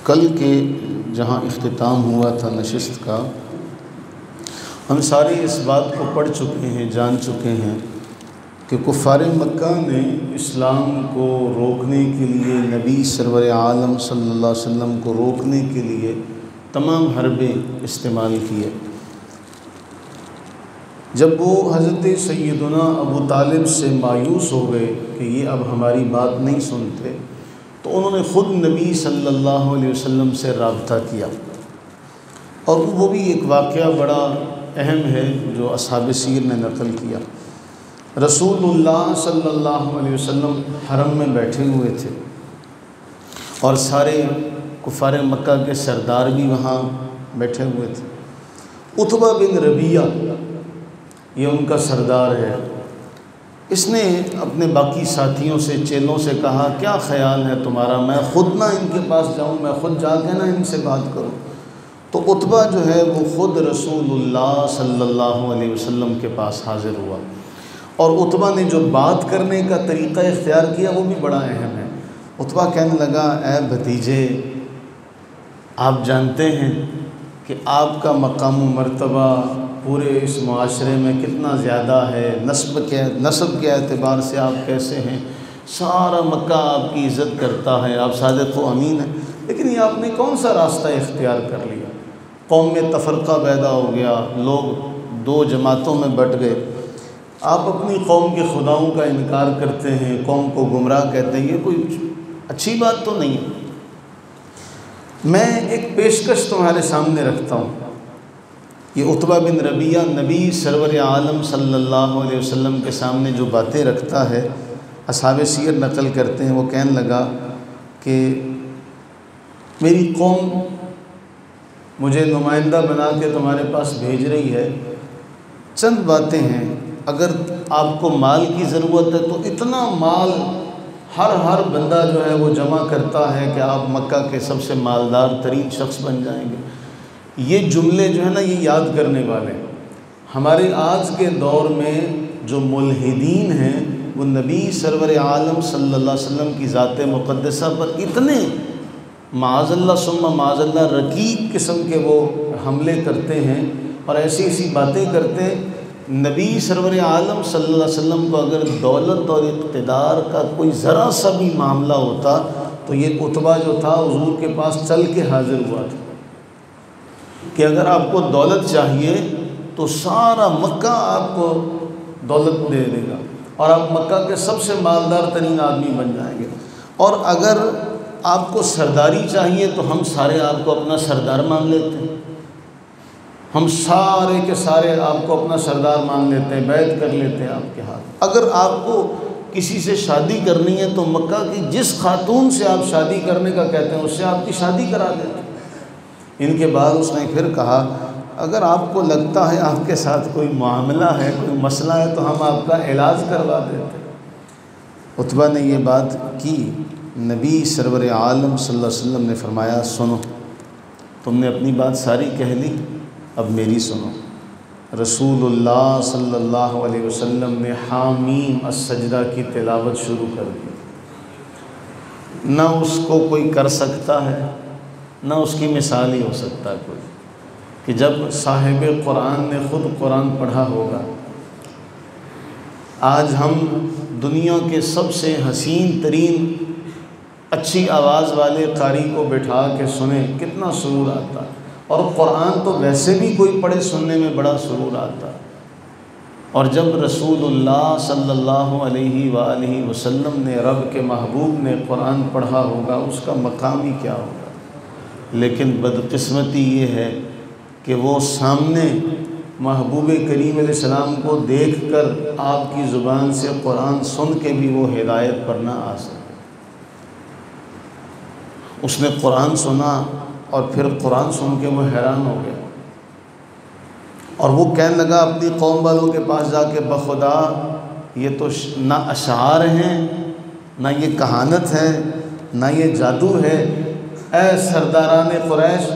کل کے جہاں اختتام ہوا تھا نشست کا، ہم سارے اس بات کو پڑھ چکے ہیں، جان چکے ہیں کہ کفار مکہ نے اسلام کو روکنے کے لیے، نبی سرور عالم صلی اللہ علیہ وسلم کو روکنے کے لیے تمام حربیں استعمال کیے۔ جب وہ حضرت سیدنا ابو طالب سے مایوس ہو گئے کہ یہ اب ہماری بات نہیں سنتے، تو انہوں نے خود نبی صلی اللہ علیہ وسلم سے رابطہ کیا، اور وہ بھی ایک واقعہ بڑا اہم ہے جو اصحاب سیر نے نقل کیا۔ رسول اللہ صلی اللہ علیہ وسلم حرم میں بیٹھے ہوئے تھے، اور سارے کفار مکہ کے سردار بھی وہاں بیٹھے ہوئے تھے۔ عتبہ بن ربیعہ یہ ان کا سردار ہے۔ اس نے اپنے باقی ساتھیوں سے، چیلوں سے کہا، کیا خیال ہے تمہارا، میں خود نہ ان کے پاس جاؤں، میں خود جا کے نہ ان سے بات کروں؟ تو عتبہ جو ہے وہ خود رسول اللہ صلی اللہ علیہ وسلم کے پاس حاضر ہوا، اور عتبہ نے جو بات کرنے کا طریقہ اختیار کیا وہ بھی بڑا اہم ہے۔ عتبہ کہنے لگا، اے بھتیجے، آپ جانتے ہیں کہ آپ کا مقام و مرتبہ پورے اس معاشرے میں کتنا زیادہ ہے، نسب کے اعتبار سے آپ کیسے ہیں، سارا مکہ آپ کی عزت کرتا ہے، آپ صادق و امین ہیں، لیکن یہ آپ نے کون سا راستہ اختیار کر لیا؟ قوم میں تفرقہ پیدا ہو گیا، لوگ دو جماعتوں میں بٹ گئے، آپ اپنی قوم کے خداؤں کا انکار کرتے ہیں، قوم کو گمراہ کہتے ہیں، یہ کوئی اچھی بات تو نہیں ہے۔ میں ایک پیشکش تمہارے سامنے رکھتا ہوں۔ یہ عتبہ بن ربیعہ نبی سرور عالم صلی اللہ علیہ وسلم کے سامنے جو باتیں رکھتا ہے، اصحاب سیر نقل کرتے ہیں، وہ کہنے لگا کہ میری قوم مجھے نمائندہ بنا کے تمہارے پاس بھیج رہی ہے، چند باتیں ہیں، اگر آپ کو مال کی ضرورت ہے تو اتنا مال ہر بندہ جو ہے وہ جمع کرتا ہے کہ آپ مکہ کے سب سے مالدار ترین شخص بن جائیں گے۔ یہ جملے جو ہے نا، یہ یاد کرنے والے ہمارے آج کے دور میں جو ملحدین ہیں، وہ نبی سرور عالم صلی اللہ علیہ وسلم کی ذات مقدسہ پر اتنے معاذ اللہ ثم معاذ اللہ رقیق قسم کے وہ حملے کرتے ہیں اور ایسی باتیں کرتے ہیں۔ نبی سرور عالم صلی اللہ علیہ وسلم کو اگر دولت اور اقتدار کا کوئی ذرا سا بھی معاملہ ہوتا تو یہ عتبہ جو تھا حضور کے پاس چل کے حاضر ہوا تھا کہ اگر آپ کو دولت چاہیے تو سارا مکہ آپ کو دولت دے دے گا، اور آپ مکہ کے سب سے مالدار ترین آدمی بن جائیں گے، اور اگر آپ کو سرداری چاہیے تو ہم سارے آپ کو اپنا سردار مان لیتے ہیں، ہم سارے کے سارے آپ کو اپنا سردار مان لیتے ہیں، بیعت کر لیتے ہیں آپ کے ہاتھ۔ اگر آپ کو کسی سے شادی کرنی ہے تو مکہ کی جس خاتون سے آپ شادی کرنے کا کہتے ہیں اس سے آپ کی شادی کرا دیتے ہیں۔ ان کے بعد اس نے پھر کہا، اگر آپ کو لگتا ہے آپ کے ساتھ کوئی معاملہ ہے، کوئی مسئلہ ہے تو ہم آپ کا علاج کروا دیتے ہیں۔ عتبہ نے یہ بات کی، نبی سرور عالم صلی اللہ علیہ وسلم نے فرمایا، سنو، تم نے اپنی بات ساری کہہ لی، اب میری سنو۔ رسول اللہ صلی اللہ علیہ وسلم نے حامیم السجدہ کی تلاوت شروع کر دی۔ نہ اس کو کوئی کر سکتا ہے، نہ اس کی مثال ہی ہو سکتا ہے کوئی، کہ جب صاحب قرآن نے خود قرآن پڑھا ہوگا۔ آج ہم دنیا کے سب سے حسین ترین اچھی آواز والے قاری کو بٹھا کے سنیں، کتنا سرور آتا ہے، اور قرآن تو ویسے بھی کوئی پڑھے سننے میں بڑا سرور آتا ہے، اور جب رسول اللہ صلی اللہ علیہ وآلہ وسلم نے، رب کے محبوب نے قرآن پڑھا ہوگا، اس کا مقام ہی کیا ہوگا۔ لیکن بدقسمتی یہ ہے کہ وہ سامنے محبوب کریم علیہ السلام کو دیکھ کر آپ کی زبان سے قرآن سن کے بھی وہ ہدایت پر نہ آ سکے۔ اس نے قرآن سنا اور پھر قرآن سن کے وہ حیران ہو گیا، اور وہ کہنے لگا اپنی قوم والوں کے پاس جا کے، بخدا یہ تو نہ اشعار ہیں، نہ یہ کہانت ہے، نہ یہ جادو ہے، اے سرداران قریش،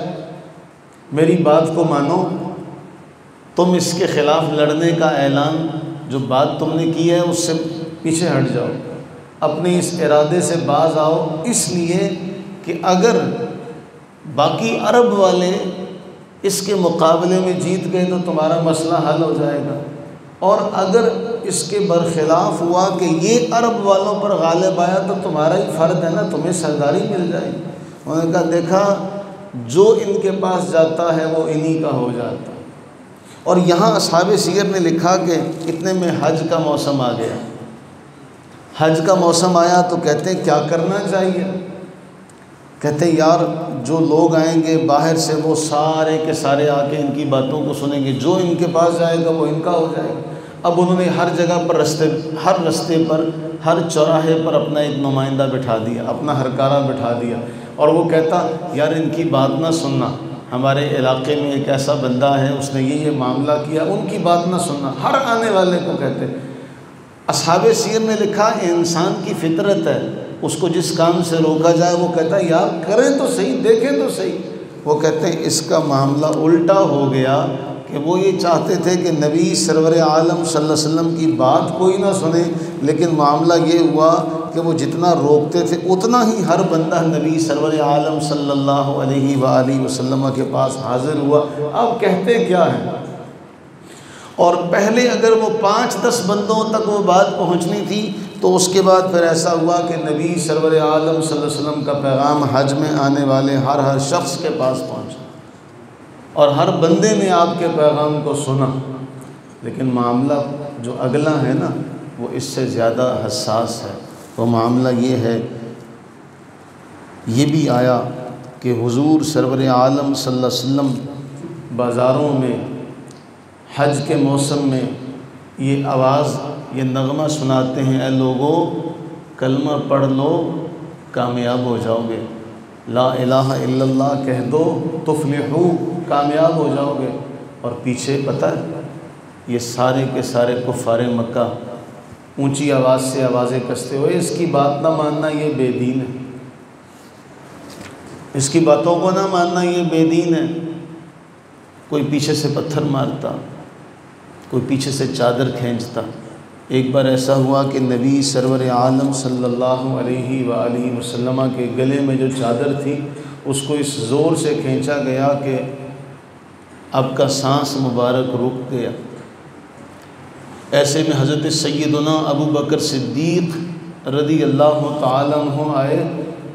میری بات کو مانو، تم اس کے خلاف لڑنے کا اعلان، جو بات تم نے کی ہے اس سے پیچھے ہٹ جاؤ، اپنے اس ارادے سے باز آؤ، اس لیے کہ اگر باقی عرب والے اس کے مقابلے میں جیت گئے تو تمہارا مسئلہ حل ہو جائے گا، اور اگر اس کے برخلاف ہوا کہ یہ عرب والوں پر غالب آیا تو تمہارا ہی فرد ہے نا، تمہیں سرداری مل جائے گی۔ انہوں نے کہا دیکھا جو ان کے پاس جاتا ہے وہ انہی کا ہو جاتا ہے۔ اور یہاں اصحاب سیر نے لکھا کہ اتنے میں حج کا موسم آ گیا۔ حج کا موسم آیا تو کہتے ہیں کیا کرنا چاہیے؟ کہتے ہیں یار جو لوگ آئیں گے باہر سے وہ سارے کے سارے آ کے ان کی باتوں کو سنیں گے، جو ان کے پاس جائے گا وہ ان کا ہو جائے گا۔ اب انہوں نے ہر جگہ پر ہر رستے پر، ہر چوراہے پر اپنا ایک نمائندہ بٹھا دیا، اپنا ہرکارہ بٹھا دیا، اور وہ کہتا یار ان کی بات نہ سننا، ہمارے علاقے میں ایک ایسا بندہ ہے اس نے یہ معاملہ کیا، ان کی بات نہ سننا، ہر آنے والے کو کہتے۔ اصحاب سیر نے لکھا انسان کی فطرت ہے، اس کو جس کام سے روکا جائے وہ کہتا ہے یار کریں تو صحیح، دیکھیں تو صحیح۔ وہ کہتے ہیں اس کا معاملہ الٹا ہو گیا کہ وہ یہ چاہتے تھے کہ نبی سرور عالم صلی اللہ علیہ وسلم کی بات کوئی نہ سنے، لیکن معاملہ یہ ہوا کہ وہ جتنا روکتے تھے اتنا ہی ہر بندہ نبی سرور عالم صلی اللہ علیہ وآلہ وسلم کے پاس حاضر ہوا۔ اب کہتے کیا ہیں؟ اور پہلے اگر وہ 5-10 بندوں تک وہ بات پہنچنی تھی تو اس کے بعد پھر ایسا ہوا کہ نبی سرور عالم صلی اللہ علیہ وسلم کا پیغام حج میں آنے والے ہر شخص کے پاس پہنچا، اور ہر بندے نے آپ کے پیغام کو سنا۔ لیکن معاملہ جو اگلا ہے نا وہ اس سے زیادہ حساس ہے۔ وہ معاملہ یہ ہے، یہ بھی آیا کہ حضور سرور عالم صلی اللہ علیہ وسلم بازاروں میں حج کے موسم میں یہ آواز، یہ نغمہ سناتے ہیں، اے لوگو کلمہ پڑھ لو کامیاب ہو جاؤ گے، لا الہ الا اللہ کہہ دو تفلحو، کامیاب ہو جاؤ گے۔ اور پیچھے پتہ ہے یہ سارے کے سارے کفار مکہ اونچی آواز سے آوازیں کستے ہوئے اس کی بات نہ ماننا یہ بے دین ہے، اس کی باتوں کو نہ ماننا یہ بے دین ہے۔ کوئی پیچھے سے پتھر مارتا، کوئی پیچھے سے چادر کھینچتا۔ ایک بار ایسا ہوا کہ نبی سرور عالم صلی اللہ علیہ وآلہ وسلم کے گلے میں جو چادر تھی اس کو اس زور سے کھینچا گیا کہ اب کا سانس مبارک رک گیا۔ ایسے میں حضرت سیدنا ابو بکر صدیق رضی اللہ تعالیٰ عنہ آئے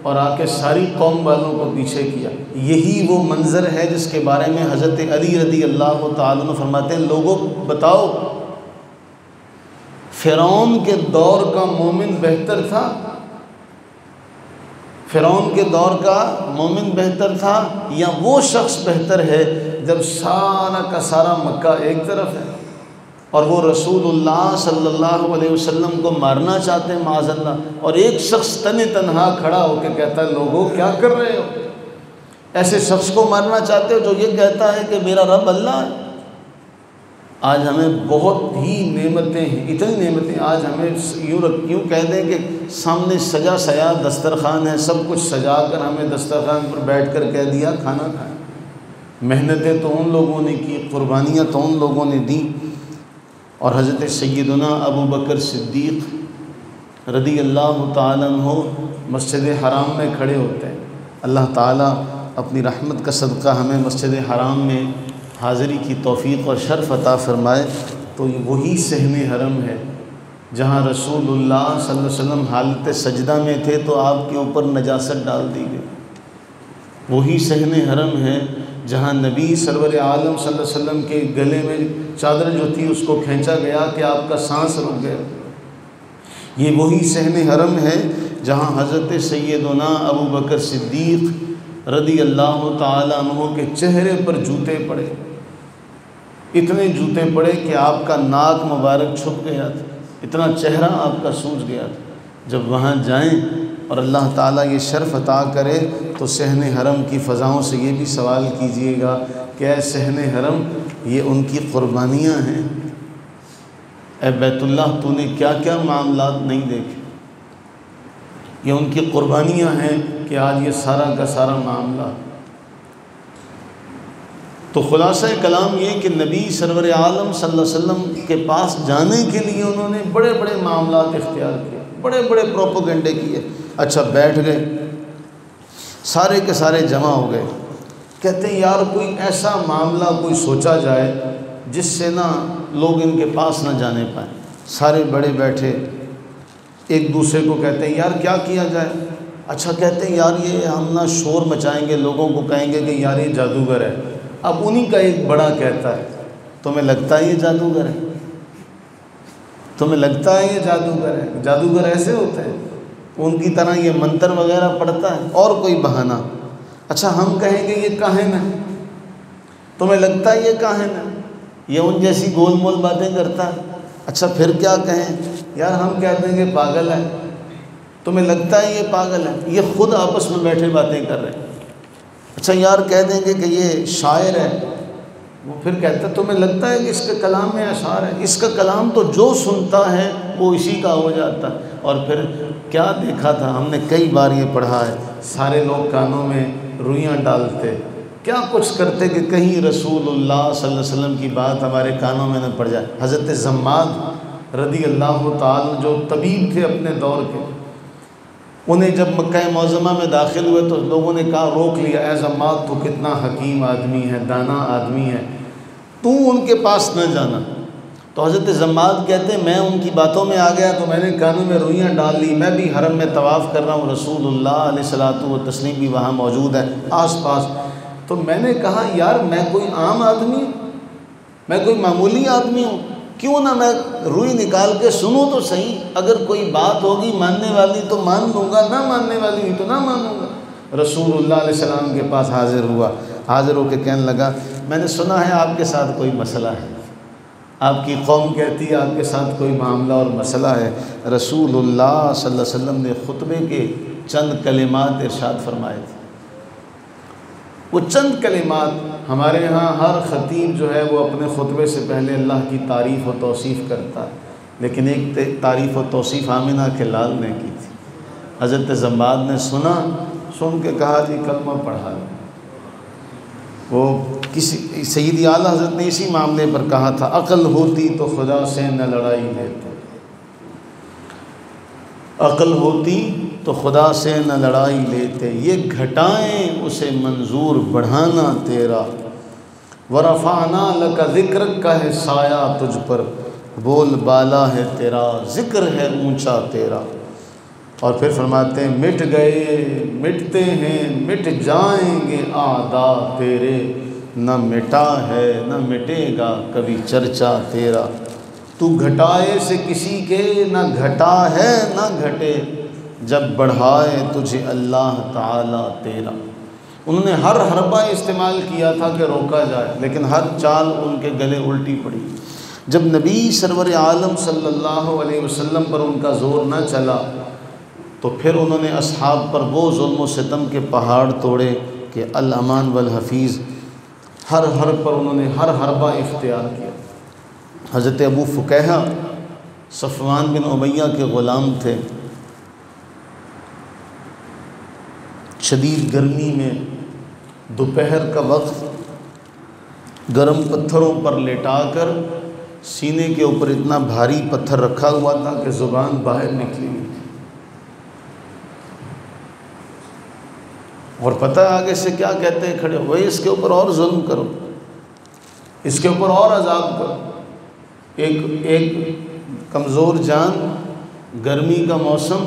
اور آ کے ساری قوم والوں کو پیچھے کیا۔ یہی وہ منظر ہے جس کے بارے میں حضرت علی رضی اللہ تعالیٰ عنہ فرماتے ہیں لوگوں بتاؤ فرعون کے دور کا مومن بہتر تھا، فرعون کے دور کا مومن بہتر تھا، یا وہ شخص بہتر ہے جب سارا کا سارا مکہ ایک طرف ہے اور وہ رسول اللہ صلی اللہ علیہ وسلم کو مارنا چاہتے ہیں معاذ اللہ، اور ایک شخص تنہا کھڑا ہو کے کہتا ہے لوگوں کیا کر رہے ہو؟ ایسے شخص کو مارنا چاہتے ہو جو یہ کہتا ہے کہ میرا رب اللہ ہے۔ آج ہمیں بہت ہی نعمتیں ہیں، اتنی نعمتیں، آج ہمیں یوں کہہ دیں کہ سامنے سجا سیا دسترخوان ہے، سب کچھ سجا کر ہمیں دسترخوان پر بیٹھ کر کہہ دیا کھانا کھائیں۔ محنتیں تو ان لوگوں نے کی، قربانیاں تو ان لوگوں نے دیں، اور حضرت سیدنا ابو بکر صدیق رضی اللہ تعالیٰ عنہ مسجد حرام میں کھڑے ہوتے ہیں۔ اللہ تعالیٰ اپنی رحمت کا صدقہ ہمیں مسجد حرام میں حاضری کی توفیق اور شرف عطا فرمائے۔ تو یہ وہی صحن حرم ہے جہاں رسول اللہ صلی اللہ علیہ وسلم حالت سجدہ میں تھے تو آپ کے اوپر نجاست ڈال دی گئی۔ وہی صحن حرم ہے جہاں نبی سرور عالم صلی اللہ علیہ وسلم کے گلے میں چادر جو تھی اس کو کھینچا گیا کہ آپ کا سانس رک گیا۔ یہ وہی صحن حرم ہے جہاں حضرت سیدنا ابو بکر صدیق رضی اللہ تعالیٰ عنہ کے چہرے پر جوتے پڑے، اتنے جوتے پڑے کہ آپ کا ناک مبارک چھپ گیا تھا، اتنا چہرہ آپ کا سوج گیا تھا۔ جب وہاں جائیں اور اللہ تعالیٰ یہ شرف عطا کرے تو صحن حرم کی فضاؤں سے یہ بھی سوال کیجئے گا کہ اے صحن حرم یہ ان کی قربانیاں ہیں، اے بیت اللہ تو نے کیا کیا معاملات نہیں دیکھے، یہ ان کی قربانیاں ہیں کہ آج یہ سارا کا سارا معاملہ۔ تو خلاصہ کلام یہ کہ نبی سرور عالم صلی اللہ علیہ وسلم کے پاس جانے کے لیے انہوں نے بڑے بڑے معاملات اختیار کیے، بڑے بڑے پروپیگنڈے کیے۔ اچھا بیٹھ گئے، سارے کے سارے جمع ہو گئے، کہتے ہیں یار کوئی ایسا معاملہ کوئی سوچا جائے جس سے نا لوگ ان کے پاس نہ جانے پائیں۔ سارے بڑے بیٹھے ایک دوسرے کو کہتے ہیں یار کیا کیا جائے؟ اچھا کہتے ہیں یار یہ ہم نا شور مچائیں گے، لوگوں کو کہیں گے کہ یار یہ جادوگر ہے۔ اب انہی کا ایک بڑا کہتا ہے تمہیں لگتا ہے یہ جادوگر ہے؟ تمہیں لگتا ہے یہ جادوگر ہے؟ جادوگر ایسے ہوتے ہیں، ان کی طرح یہ منتر وغیرہ پڑھتا ہے؟ اور کوئی بہانہ، اچھا ہم کہیں گے یہ کاہن ہے، تمہیں لگتا ہے یہ کاہن ہے؟ یہ ان جیسی گول مول باتیں کرتا ہے۔ اچھا پھر کیا کہیں؟ یار ہم کہتے ہیں کہ پاگل ہے، تمہیں لگتا ہے یہ پاگل ہے؟ یہ خود آپس میں بیٹھے باتیں کر رہے ہیں۔ اچھا یار کہہ دیں گے کہ یہ شاعر ہے، وہ پھر کہتا ہے تمہیں لگتا ہے کہ اس کے کلام میں اشعار ہے؟ اس کا کلام تو جو سنتا ہے وہ اسی کا ہو جاتا ہے۔ اور پھر کیا دیکھا تھا ہم نے، کئی بار یہ پڑھا ہے، سارے لوگ کانوں میں روئیاں ڈالتے، کیا کچھ کرتے کہ کہیں رسول اللہ صلی اللہ علیہ وسلم کی بات ہمارے کانوں میں نہ پڑ جائے۔ حضرت زماد رضی اللہ تعالی جو طبیب تھے اپنے دور کے، انہیں جب مکہ معظمہ میں داخل ہوئے تو لوگوں نے کہا روک لیا، اے زماد تو کتنا حکیم آدمی ہے، دانا آدمی ہے، تو ان کے پاس نہ جانا۔ تو حضرت زماد کہتے ہیں میں ان کی باتوں میں آ گیا تو میں نے کانوں میں روئیاں ڈال لی، میں بھی حرم میں طواف کر رہا ہوں، رسول اللہ علیہ الصلوۃ والتسلیم بھی وہاں موجود ہے آس پاس، تو میں نے کہا یار میں کوئی عام آدمی ہوں، میں کوئی معمولی آدمی ہوں، کیوں نہ میں روئی نکال کے سنوں تو صحیح، اگر کوئی بات ہوگی ماننے والی تو مان لوں گا، نہ ماننے والی ہوئی تو نہ مانوں گا۔ رسول اللہ علیہ السلام کے پاس حاضر ہوا، حاضر ہو کے کہنے لگا میں نے سنا ہے آپ کے ساتھ کوئی مسئلہ ہے، آپ کی قوم کہتی ہے آپ کے ساتھ کوئی معاملہ اور مسئلہ ہے۔ رسول اللہ صلی اللہ علیہ وسلم نے خطبے کے چند کلمات ارشاد فرمائے تھے، وہ چند کلمات ہمارے ہاں ہر خطیب جو ہے وہ اپنے خطبے سے پہلے اللہ کی تعریف و توصیف کرتا ہے، لیکن ایک تعریف و توصیف آمنہ کے لال نے کی تھی۔ حضرت زماد نے سن کے کہا جی کلمہ پڑھا لیں۔ وہ کسی سیدی اعلیٰ حضرت نے اسی معاملے پر کہا تھا عقل ہوتی تو خدا سے نہ لڑائی لیتے، عقل ہوتی تو خدا سے نہ لڑائی لیتے، یہ گھٹائیں اسے منظور بڑھانا تیرا، ورفعنا لک ذکرک کا ہے سایہ تجھ پر، بول بالا ہے تیرا، ذکر ہے اونچا تیرا۔ اور پھر فرماتے ہیں مٹ گئے مٹتے ہیں مٹ جائیں گے اعداء تیرے، نہ مٹا ہے نہ مٹے گا کبھی چرچا تیرا، تو گھٹائے سے کسی کے نہ گھٹا ہے نہ گھٹے، جب بڑھائے تجھے اللہ تعالی تیرا۔ انہوں نے ہر حربہ استعمال کیا تھا کہ روکا جائے، لیکن ہر چال ان کے گلے الٹی پڑی۔ جب نبی سرور عالم صلی اللہ علیہ وسلم پر ان کا زور نہ چلا تو پھر انہوں نے اصحاب پر وہ ظلم و ستم کے پہاڑ توڑے کہ الامان والحفیظ، ہر پر انہوں نے ہر حربہ اختیار کیا۔ حضرت ابو فکیہہ صفوان بن امیہ کے غلام تھے، شدید گرمی میں دوپہر کا وقت گرم پتھروں پر لٹا کر سینے کے اوپر اتنا بھاری پتھر رکھا ہوا تھا کہ زبان باہر نکلی ہوئی تھی، اور پتہ آگے سے کیا کہتے ہیں کھڑے ہوئے، اس کے اوپر اور ظلم کرو، اس کے اوپر اور عذاب کرو۔ ایک کمزور جان، گرمی کا موسم،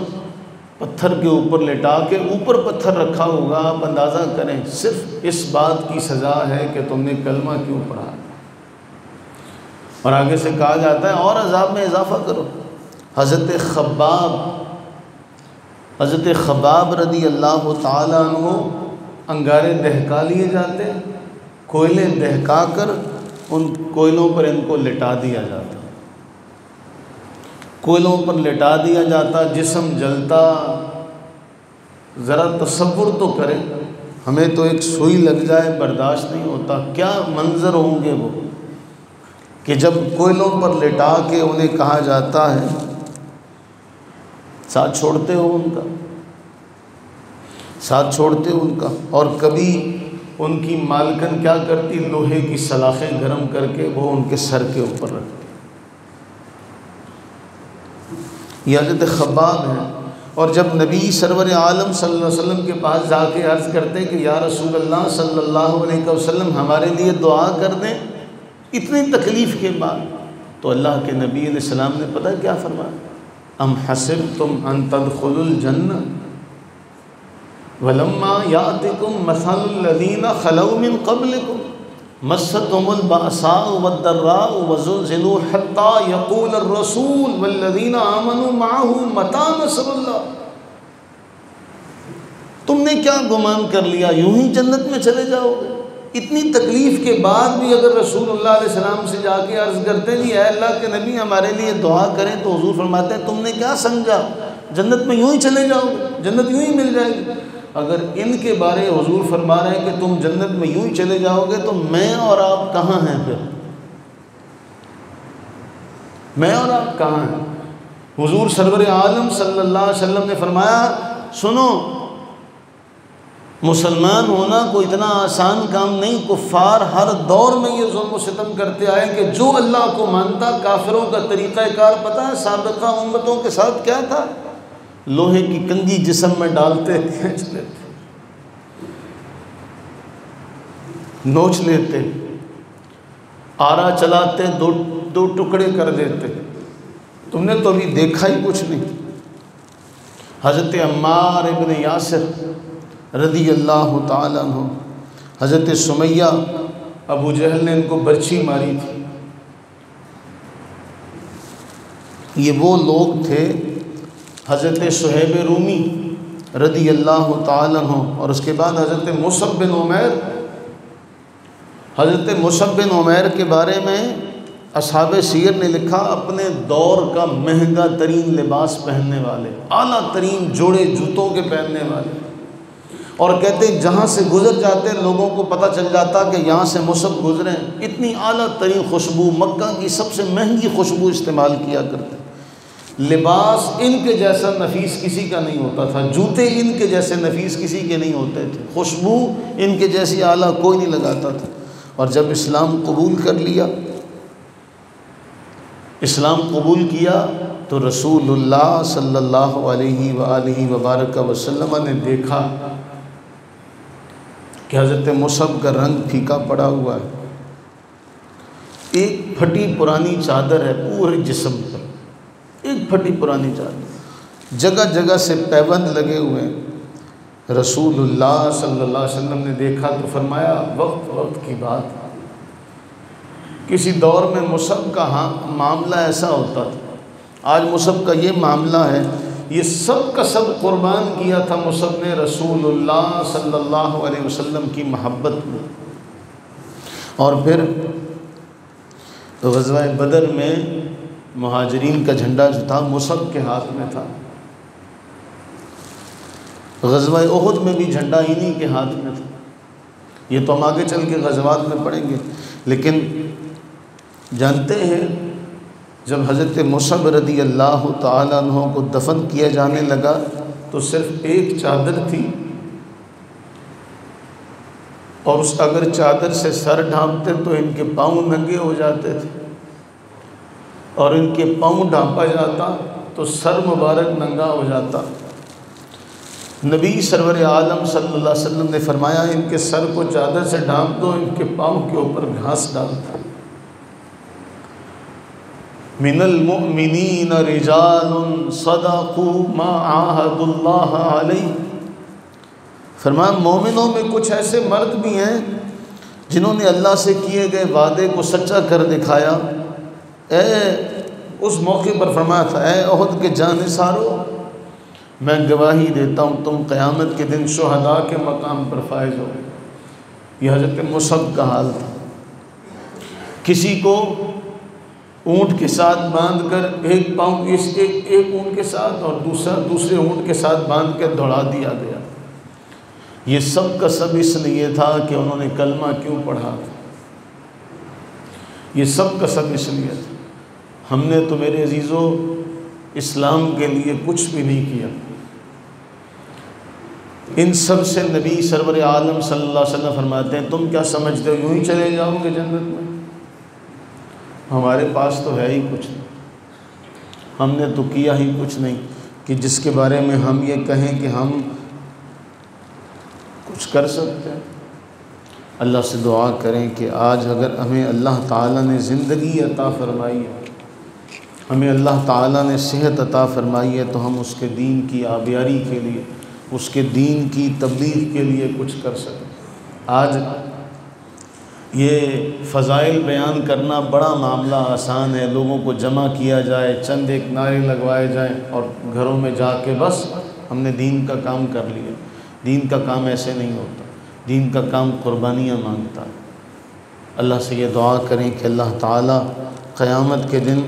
پتھر کے اوپر لٹا کے اوپر پتھر رکھا ہوگا، آپ اندازہ کریں صرف اس بات کی سزا ہے کہ تم نے کلمہ کیوں پڑھا، اور آگے سے کہا جاتا ہے اور عذاب میں اضافہ کرو۔ حضرت خباب رضی اللہ تعالیٰ عنہ انگارے دہکا لیے جاتے، کوئلے دہکا کر ان کوئلوں پر ان کو لٹا دیا جاتا، کوئلوں پر لٹا دیا جاتا، جسم جلتا۔ ذرا تصور تو کریں، ہمیں تو ایک سوئی لگ جائے برداشت نہیں ہوتا، کیا منظر ہوں گے وہ کہ جب کوئلوں پر لٹا کے انہیں کہا جاتا ہے ساتھ چھوڑتے ہو ان کا، ساتھ چھوڑتے ہو ان کا۔ اور کبھی ان کی مالکن کیا کرتی، لوہے کی سلاخیں گرم کر کے وہ ان کے سر کے اوپر رکھتی۔ یہ حضرت خباب ہیں، اور جب نبی سرور عالم صلی اللہ علیہ وسلم کے پاس جا کے عرض کرتے کہ یا رسول اللہ صلی اللہ علیہ وسلم ہمارے لیے دعا کر دیں اتنی تکلیف کے بعد، تو اللہ کے نبی علیہ السلام نے پتہ کیا فرمایا؟ ام حسبتم ان تدخلوا الجنہ ولما یاتکم مثل الذین خلوا من قبلکم مستهم البأساء والضراء وزلزلوا حتى يقول الرسول والذين آمنوا معه متى نصر اللہ۔ تم نے کیا گمان کر لیا یوں ہی جنت میں چلے جاؤ گے؟ اتنی تکلیف کے بعد بھی اگر رسول اللہ علیہ السلام سے جا کے عرض کرتے ہیں اے اللہ کے نبی ہمارے لیے دعا کریں، تو حضور فرماتے ہیں تم نے کیا سمجھا جنت میں یوں ہی چلے جاؤ گے، جنت یوں ہی مل جائے گی؟ اگر ان کے بارے حضور فرما رہے ہیں کہ تم جنت میں یوں ہی چلے جاؤ گے، تو میں اور آپ کہاں ہیں پھر؟ میں اور آپ کہاں ہیں؟ حضور سرور عالم صلی اللہ علیہ وسلم نے فرمایا سنو، مسلمان ہونا کوئی اتنا آسان کام نہیں، کفار ہر دور میں یہ ظلم و ستم کرتے آئے کہ جو اللہ کو مانتا، کافروں کا طریقہ کار پتہ ہے سابقہ امتوں کے ساتھ کیا تھا؟ لوہے کی کنگھی جسم میں ڈالتے کھینچ لیتے، نوچ لیتے، آرا چلاتے، دو ٹکڑے کر دیتے۔ تم نے تو ابھی دیکھا ہی کچھ نہیں۔ حضرت عمار ابن یاسر رضی اللہ تعالیٰ عنہ، حضرت سمیہ ابو جہل نے ان کو برچھی ماری تھی۔ یہ وہ لوگ تھے، حضرت صہیب رومی رضی اللہ تعالیٰ عنہ، اور اس کے بعد حضرت مصعب بن عمیر۔ حضرت مصعب بن عمیر کے بارے میں اصحاب سیر نے لکھا اپنے دور کا مہنگا ترین لباس پہننے والے، اعلیٰ ترین جوڑے جوتوں کے پہننے والے، اور کہتے جہاں سے گزر جاتے لوگوں کو پتہ چل جاتا کہ یہاں سے مصعب گزرے ہیں۔ اتنی اعلیٰ ترین خوشبو، مکہ کی سب سے مہنگی خوشبو استعمال کیا کرتے۔ لباس ان کے جیسا نفیس کسی کا نہیں ہوتا تھا، جوتے ان کے جیسے نفیس کسی کے نہیں ہوتے تھے، خوشبو ان کے جیسی اعلیٰ کوئی نہیں لگاتا تھا۔ اور جب اسلام قبول کر لیا، اسلام قبول کیا، تو رسول اللہ صلی اللہ علیہ وآلہ وبارک وسلم نے دیکھا کہ حضرت مصعب کا رنگ پھیکا پڑا ہوا ہے، ایک پھٹی پرانی چادر ہے پورے جسم پر، ایک پھٹی پرانی چادر، جگہ جگہ سے پیبند لگے ہوئے ہیں۔ رسول اللہ صلی اللہ علیہ وسلم نے دیکھا تو فرمایا وقت وقت کی بات۔ کسی دور میں مصعب کا معاملہ ایسا ہوتا تھا، آج مصعب کا یہ معاملہ ہے، یہ سب کا سب قربان کیا تھا مصعب نے رسول اللہ صلی اللہ علیہ وسلم کی محبت میں۔ اور پھر غزوہ بدر میں مہاجرین کا جھنڈا جو تھا مصعب کے ہاتھ میں تھا، غزوہ احد میں بھی جھنڈا انہی کے ہاتھ میں تھا۔ یہ تو ہم آگے چل کے غزوات میں پڑھیں گے، لیکن جانتے ہیں جب حضرت مصعب رضی اللہ تعالیٰ عنہ کو دفن کیا جانے لگا تو صرف ایک چادر تھی، اور اس اگر چادر سے سر ڈھانپتے تو ان کے پاؤں ننگے ہو جاتے تھے، اور ان کے پاؤں ڈھانپا جاتا تو سر مبارک ننگا ہو جاتا۔ نبی سرور عالم صلی اللہ علیہ وسلم نے فرمایا ان کے سر کو چادر سے ڈھانپ دو، ان کے پاؤں کے اوپر گھاس ڈالتا۔ من المؤمنین رجال صدقوا ما عاہدوا اللہ علیہ، فرمایا مومنوں میں کچھ ایسے مرد بھی ہیں جنہوں نے اللہ سے کیے گئے وعدے کو سچا کر دکھایا۔ اس موقع پر فرمایا تھا اے احد کے جانثارو، میں گواہی دیتا ہوں تم قیامت کے دن شہداء کے مقام پر فائز ہو۔ یہ حضرت مصعب کا حال تھا۔ کسی کو اونٹ کے ساتھ باندھ کر ایک پاؤں ایک اونٹ کے ساتھ اور دوسرے اونٹ کے ساتھ باندھ کر دوڑا دیا گیا۔ یہ سب کا سب اس لیے تھا کہ انہوں نے کلمہ کیوں پڑھا تھا، یہ سب کا سب اس لیے تھا۔ ہم نے تو میرے عزیزو اسلام کے لیے کچھ بھی نہیں کیا، ان سب سے نبی سرور عالم صلی اللہ علیہ وسلم فرماتے ہیں تم کیا سمجھتے ہو یوں ہی چلے جاؤ گے جنت میں؟ ہمارے پاس تو ہے ہی کچھ نہیں، ہم نے تو کیا ہی کچھ نہیں۔ کہ جس کے بارے میں ہم یہ کہیں کہ ہم کچھ کر سکتے ہیں؟ اللہ سے دعا کریں کہ آج اگر ہمیں اللہ تعالیٰ نے زندگی عطا فرمائی ہے، ہمیں اللہ تعالیٰ نے صحت عطا فرمائی ہے، تو ہم اس کے دین کی آبیاری کے لیے، اس کے دین کی تبلیغ کے لیے کچھ کر سکیں۔ آج یہ فضائل بیان کرنا بڑا معاملہ آسان ہے، لوگوں کو جمع کیا جائے، چند ایک نعرے لگوائے جائیں اور گھروں میں جا کے بس ہم نے دین کا کام کر لیا۔ دین کا کام ایسے نہیں ہوتا، دین کا کام قربانیاں مانگتا ہے۔ اللہ سے یہ دعا کریں کہ اللہ تعالیٰ قیامت کے دن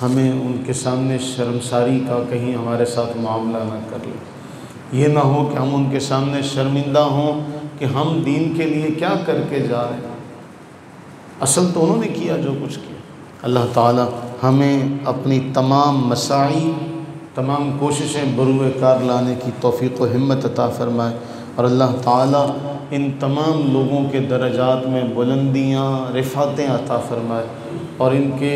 ہمیں ان کے سامنے شرمساری کا کہیں ہمارے ساتھ معاملہ نہ کر لے۔ یہ نہ ہو کہ ہم ان کے سامنے شرمندہ ہوں کہ ہم دین کے لیے کیا کر کے جا رہے ہیں، اصل تو انہوں نے کیا جو کچھ کیا۔ اللہ تعالیٰ ہمیں اپنی تمام مساعی، تمام کوششیں بروئے کار لانے کی توفیق و ہمت عطا فرمائے، اور اللہ تعالیٰ ان تمام لوگوں کے درجات میں بلندیاں، رفعتیں عطا فرمائے، اور ان کے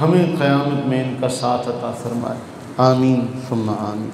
ہمیں قیامت میں ان کا ساتھ عطا فرمائے۔ آمین ثم آمین۔